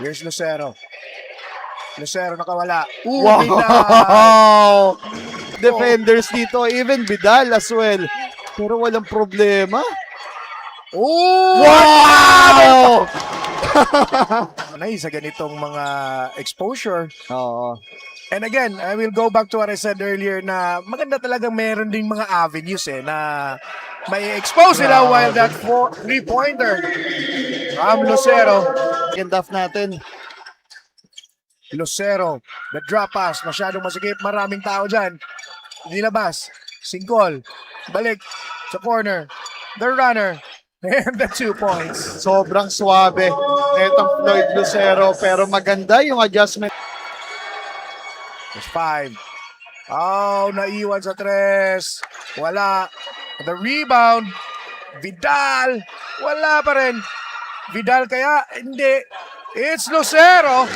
Here's Lucero. Lucero nakawala. Wow! Defenders dito, even Vidal as well. Pero walang problema. Wow! Sa ganitong mga exposure. Oo. And again, I will go back to what I said earlier na maganda talaga meron ding mga avenues na may expose sila while that 3-pointer from Lucero. Second half natin. Lucero, the drop pass, masyadong masikip, maraming tao dyan. Nilabas, Singkol, balik sa corner, the runner, and the 2 points. Sobrang swabe netong Floyd Lucero, pero maganda yung adjustment. There's 5. Oh, naiwan sa 3. Wala. The rebound, Vidal, wala pa rin. Vidal kaya? Hindi. It's Lucero.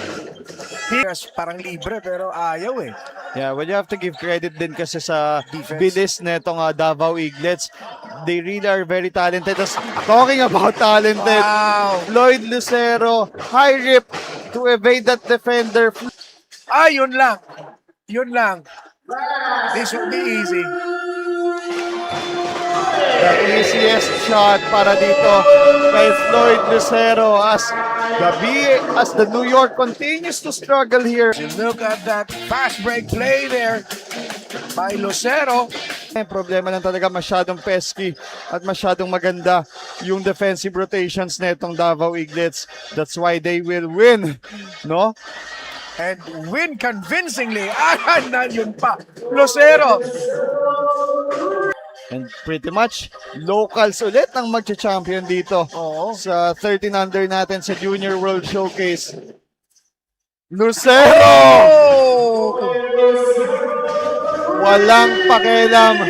Parang libre pero ayaw eh. Yeah, well, you have to give credit din kasi sa Defense. bilis netong Davao Eaglets. They really are very talented. Talking about talented, Wow. Floyd Lucero, high rip to evade that defender. Yun lang. Yun lang. This will be easy. The easiest shot para dito kay Floyd Lucero as the New York continues to struggle here. You look at that fast break play there by Lucero. May problema lang talaga, masyadong pesky at masyadong maganda yung defensive rotations netong Davao Eaglets. That's why they will win, no? And win convincingly. Yun pa. Lucero. And pretty much, locals ulit ang magcha-champion dito Oo. sa 13 under natin sa Junior World Showcase. Lucero! Oh! Walang pakialam.